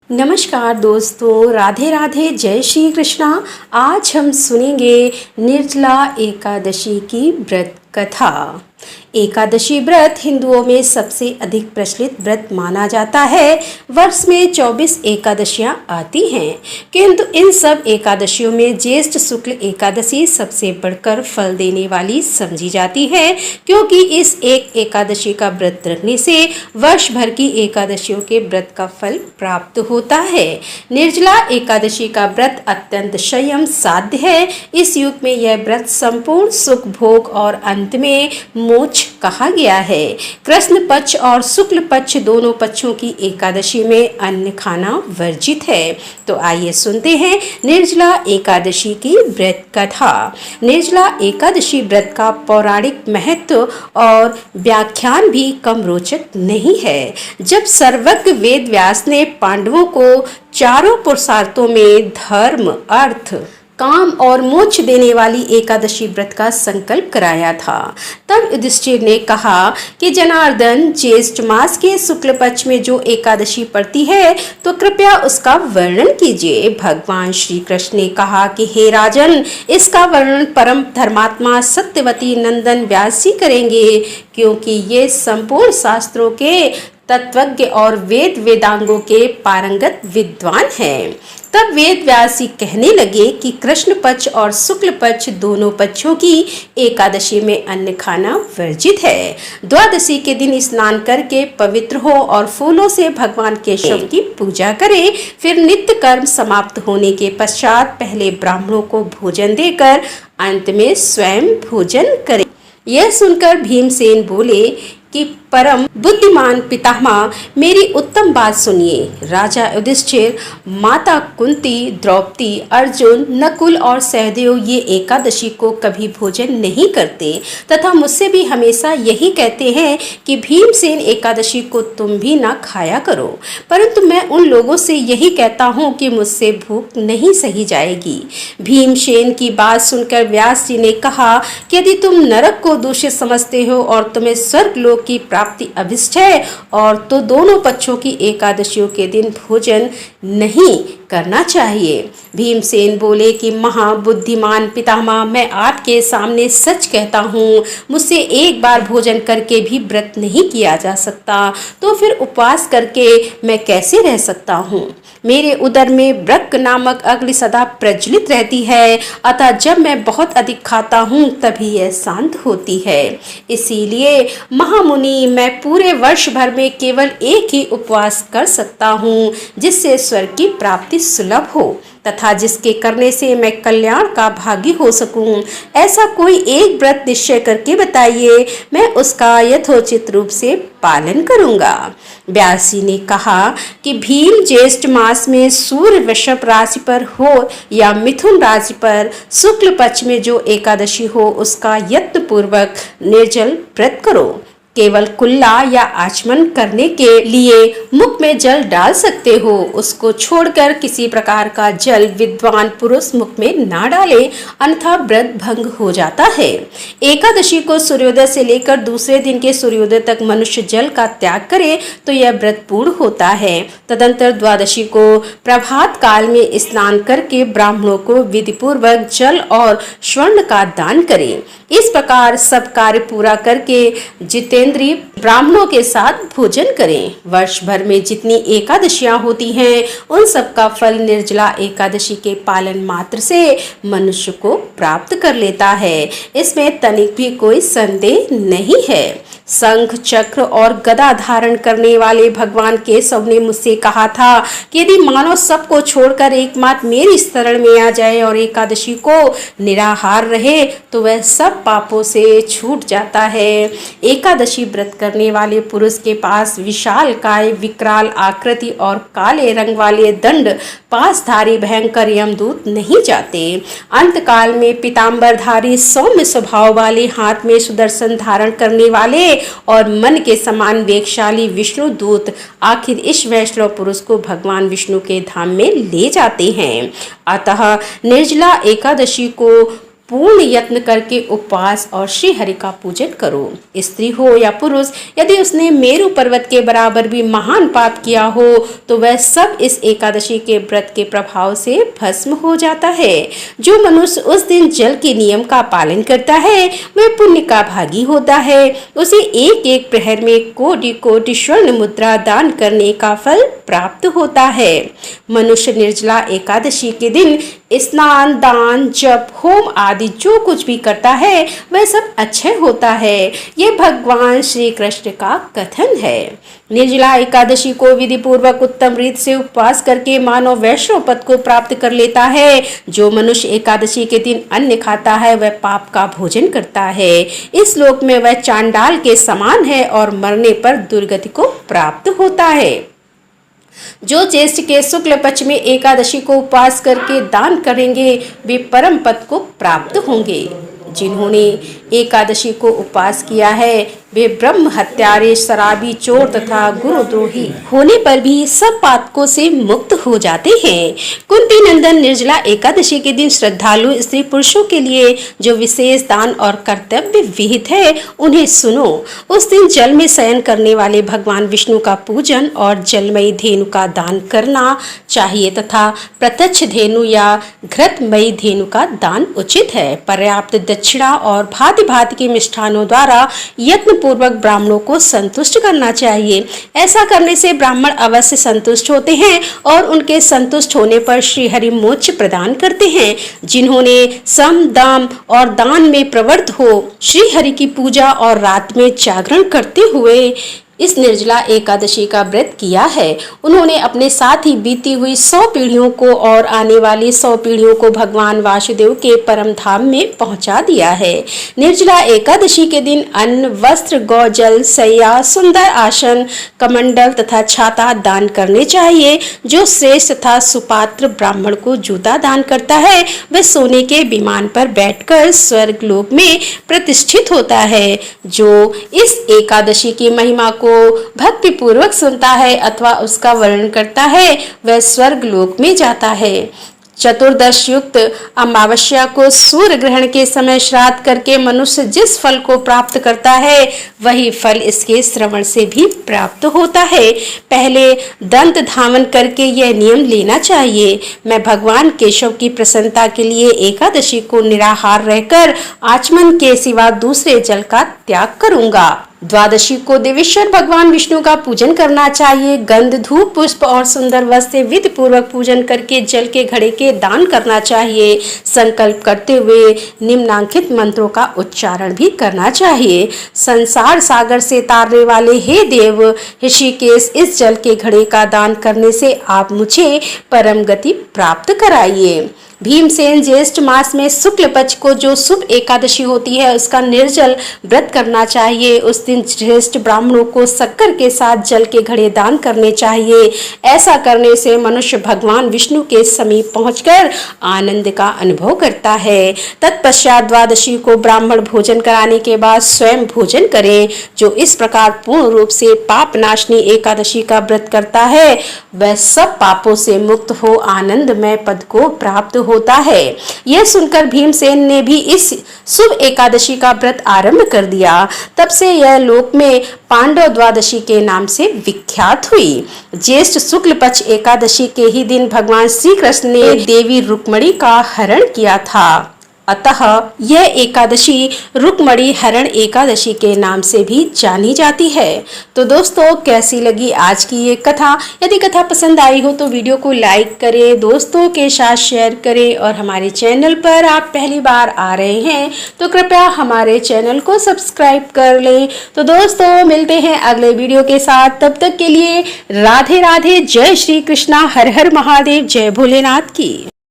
नमस्कार दोस्तों, राधे राधे, जय श्री कृष्णा। आज हम सुनेंगे निर्जला एकादशी की व्रत कथा। एकादशी व्रत हिंदुओं में सबसे अधिक प्रचलित व्रत माना जाता है। वर्ष में 24 एकादशियां आती हैं, किंतु इन सब एकादशियों में ज्येष्ठ शुक्ल एकादशी सबसे बढ़कर फल देने वाली समझी जाती है, क्योंकि इस एक एकादशी का व्रत रखने से वर्ष भर की एकादशियों के व्रत का फल प्राप्त होता है। निर्जला एकादशी का व्रत अत्यंत संयम साध्य है। इस युग में यह व्रत संपूर्ण सुख भोग और अंत में मोक्ष कहा गया है। कृष्ण पक्ष और शुक्ल पक्ष दोनों पक्षों की एकादशी में अन्न खाना वर्जित है। तो आइए सुनते हैं निर्जला एकादशी की व्रत कथा। निर्जला एकादशी व्रत का पौराणिक महत्व और व्याख्यान भी कम रोचक नहीं है। जब सर्वज्ञ वेद व्यास ने पांडवों को चारों पुरुषार्थों में धर्म, अर्थ, काम और मोक्ष देने वाली एकादशी व्रत का संकल्प कराया था, तब युधिष्ठिर ने कहा कि जनार्दन, ज्येष्ठ मास के शुक्ल पक्ष में जो एकादशी पड़ती है तो कृपया उसका वर्णन कीजिए। भगवान श्री कृष्ण ने कहा कि हे राजन, इसका वर्णन परम धर्मात्मा सत्यवती नंदन व्यास जी करेंगे, क्योंकि ये संपूर्ण शास्त्रों के तत्वज्ञ और वेद वेदांगों के पारंगत विद्वान हैं। तब वेद व्यास जी कहने लगे कि कृष्ण पक्ष और शुक्ल पक्ष दोनों पक्षों की एकादशी में अन्न खाना वर्जित है। द्वादशी के दिन स्नान करके पवित्र हो और फूलों से भगवान केशव की पूजा करें। फिर नित्य कर्म समाप्त होने के पश्चात पहले ब्राह्मणों को भोजन देकर अंत में स्वयं भोजन करें। यह सुनकर भीमसेन बोले कि परम बुद्धिमान पितामह, मेरी उत्तम बात सुनिए। राजा युधिष्ठिर, माता कुंती, द्रौपदी, अर्जुन, नकुल और सहदेव ये एकादशी को कभी भोजन नहीं करते तथा मुझसे भी हमेशा यही कहते हैं कि भीमसेन एकादशी को तुम भी ना खाया करो, परंतु मैं उन लोगों से यही कहता हूँ कि मुझसे भूख नहीं सही जाएगी। भीमसेन की बात सुनकर व्यास जी ने कहा कि यदि तुम नरक को दूषित समझते हो और तुम्हें स्वर्ग लोक की प्राप्ति अभिष्ट है और तो दोनों पक्षों की एकादशियों के दिन भोजन नहीं करना चाहिए। भीमसेन बोले कि महाबुद्धिमान पितामह, मैं आपके सामने सच कहता हूँ, मुझसे एक बार भोजन करके भी व्रत नहीं किया जा सकता, तो फिर उपवास करके मैं कैसे रह सकता हूँ। मेरे उदर में ब्रक नामक अग्नि सदा प्रज्वलित रहती है, अतः जब मैं बहुत अधिक खाता हूँ तभी यह शांत होती है। इसीलिए महामुनि, मैं पूरे वर्ष भर में केवल एक ही उपवास कर सकता हूँ, जिससे स्वर्ग की प्राप्ति सुलभ हो तथा जिसके करने से मैं कल्याण का भागी हो सकूं। ऐसा कोई एक व्रत निश्चय करके बताइए, मैं उसका यथोचित रूप से पालन करूंगा। व्यास जी ने कहा कि भीम ज्येष्ठ मास में सूर्य वृषभ राशि पर हो या मिथुन राशि पर शुक्ल पक्ष में जो एकादशी हो, उसका यत्न पूर्वक निर्जल व्रत करो। केवल कुल्ला या आचमन करने के लिए मुख में जल डाल सकते हो, उसको छोड़कर किसी प्रकार का जल विद्वान पुरुष मुख में ना डाले, अन्यथा व्रत भंग हो जाता है। एकादशी को सूर्योदय से लेकर दूसरे दिन के सूर्योदय तक मनुष्य जल का त्याग करे तो यह व्रत पूर्ण होता है। तदंतर द्वादशी को प्रभात काल में स्नान करके ब्राह्मणों को विधि पूर्वक जल और स्वर्ण का दान करें। इस प्रकार सब कार्य पूरा करके जितेंद्रीय ब्राह्मणों के साथ भोजन करें। वर्ष भर में जितनी एकादशियां होती हैं, उन सब का फल निर्जला एकादशी के पालन मात्र से मनुष्य को प्राप्त कर लेता है। इसमें तनिक भी कोई संदेह नहीं है। शंख, चक्र और गदा धारण करने वाले भगवान केशव ने मुझसे कहा था कि यदि मानव सबको छोड़कर एकमात्र मेरी शरण में आ जाए और एकादशी को निराहार रहे तो वह सब पापों से छूट जाता है। एकादशी व्रत करने वाले पुरुष के पास विशाल काय, विकराल आकृति और काले रंग वाले दंड पासधारी भयंकर यमदूत नहीं जाते। अंतकाल में पीताम्बरधारी सौम्य स्वभाव वाले, हाथ में सुदर्शन धारण करने वाले और मन के समान वेगशाली विष्णु दूत आखिर इस वैष्णव पुरुष को भगवान विष्णु के धाम में ले जाते हैं। अतः निर्जला एकादशी को पूर्ण यत्न करके उपवास और श्री हरि का पूजन करो। स्त्री हो या पुरुष, यदि उसने मेरु पर्वत के बराबर भी महान पाप किया हो तो वह सब इस एकादशी के व्रत के प्रभाव से भस्म हो जाता है। जो मनुष्य उस दिन जल के नियम का पालन करता है वह पुण्य का भागी होता है। उसे एक एक प्रहर में कोटि कोटि स्वर्ण मुद्रा दान करने का फल प्राप्त होता है। मनुष्य निर्जला एकादशी के दिन स्नान, दान, जप, होम आदि जो कुछ भी करता है वह सब अच्छे होता है। ये भगवान श्री कृष्ण का कथन है। निर्जला एकादशी को विधि पूर्वक उत्तम रीत से उपवास करके मानव वैष्णव पद को प्राप्त कर लेता है। जो मनुष्य एकादशी के दिन अन्न खाता है वह पाप का भोजन करता है। इस लोक में वह चांडाल के समान है और मरने पर दुर्गति को प्राप्त होता है। जो ज्येष्ठ के शुक्ल पक्ष में एकादशी को उपवास करके दान करेंगे वे परम पद को प्राप्त होंगे। जिन्होंने एकादशी को उपवास किया है वे ब्रह्म हत्यारे, शराबी, चोर तथा गुरुद्रोही होने पर भी सब पातकों से मुक्त हो जाते हैं। कुंती नंदन, निर्जला एकादशी के दिन श्रद्धालु स्त्री पुरुषों के लिए जो विशेष दान और कर्तव्य विहित है उन्हें सुनो। उस दिन जल में शयन करने वाले भगवान विष्णु का पूजन और जलमयी धेनु का दान करना चाहिए तथा प्रत्यक्ष धेनु या घृतमयी धेनु का दान उचित है। पर्याप्त दक्षिणा और भांति भांति के मिष्ठानों द्वारा यत्न पूर्वक ब्राह्मणों को संतुष्ट करना चाहिए। ऐसा करने से ब्राह्मण अवश्य संतुष्ट होते हैं और उनके संतुष्ट होने पर श्री हरि मोक्ष प्रदान करते हैं। जिन्होंने सम, दाम और दान में प्रवृत्त हो श्री हरि की पूजा और रात में जागरण करते हुए इस निर्जला एकादशी का व्रत किया है उन्होंने अपने साथ ही बीती हुई 100 पीढ़ियों को और आने वाली 100 पीढ़ियों को भगवान वासुदेव के परम धाम में पहुंचा दिया है। निर्जला एकादशी के दिन अन्न, वस्त्र, गौ जल, सैया, सुंदर आसन, कमंडल तथा छाता दान करने चाहिए। जो श्रेष्ठ तथा सुपात्र ब्राह्मण को जूता दान करता है वह सोने के विमान पर बैठकर स्वर्ग लोक में प्रतिष्ठित होता है। जो इस एकादशी की महिमा को भक्ति पूर्वक सुनता है अथवा उसका वर्णन करता है वह स्वर्ग लोक में जाता है। चतुर्दश युक्त अमावस्या को सूर्य ग्रहण के समय श्राद्ध करके मनुष्य जिस फल को प्राप्त करता है वही फल इसके श्रवण से भी प्राप्त होता है। पहले दंत धावन करके यह नियम लेना चाहिए, मैं भगवान केशव की प्रसन्नता के लिए एकादशी को निराहार रहकर आचमन के सिवा दूसरे जल का त्याग करूंगा। द्वादशी को देवेश्वर भगवान विष्णु का पूजन करना चाहिए। गंध, धूप, पुष्प और सुंदर वस्त्र से विधि पूर्वक पूजन करके जल के घड़े के दान करना चाहिए। संकल्प करते हुए निम्नांकित मंत्रों का उच्चारण भी करना चाहिए। संसार सागर से तारने वाले हे देव ऋषिकेश, इस जल के घड़े का दान करने से आप मुझे परम गति प्राप्त कराइए। भीमसेन, ज्येष्ठ मास में शुक्ल पक्ष को जो शुभ एकादशी होती है उसका निर्जल व्रत करना चाहिए। उस दिन श्रेष्ठ ब्राह्मणों को शक्कर के साथ जल के घड़े दान करने चाहिए। ऐसा करने से मनुष्य भगवान विष्णु के समीप पहुंचकर आनंद का अनुभव करता है। तत्पश्चात द्वादशी को ब्राह्मण भोजन कराने के बाद स्वयं भोजन करें। जो इस प्रकार पूर्ण रूप से पाप नाशनी एकादशी का व्रत करता है वह सब पापों से मुक्त हो आनंदमय पद को प्राप्त होता है। यह सुनकर भीमसेन ने भी इस शुभ एकादशी का व्रत आरंभ कर दिया। तब से यह लोक में पांडव द्वादशी के नाम से विख्यात हुई। ज्येष्ठ शुक्ल पक्ष एकादशी के ही दिन भगवान श्री कृष्ण ने देवी रुक्मणी का हरण किया था। अतः यह एकादशी रुक्मणी हरण एकादशी के नाम से भी जानी जाती है। तो दोस्तों, कैसी लगी आज की ये कथा? यदि कथा पसंद आई हो तो वीडियो को लाइक करें, दोस्तों के साथ शेयर करें और हमारे चैनल पर आप पहली बार आ रहे हैं तो कृपया हमारे चैनल को सब्सक्राइब कर लें। तो दोस्तों, मिलते हैं अगले वीडियो के साथ। तब तक के लिए राधे राधे, जय श्री कृष्णा, हर हर महादेव, जय भोलेनाथ की।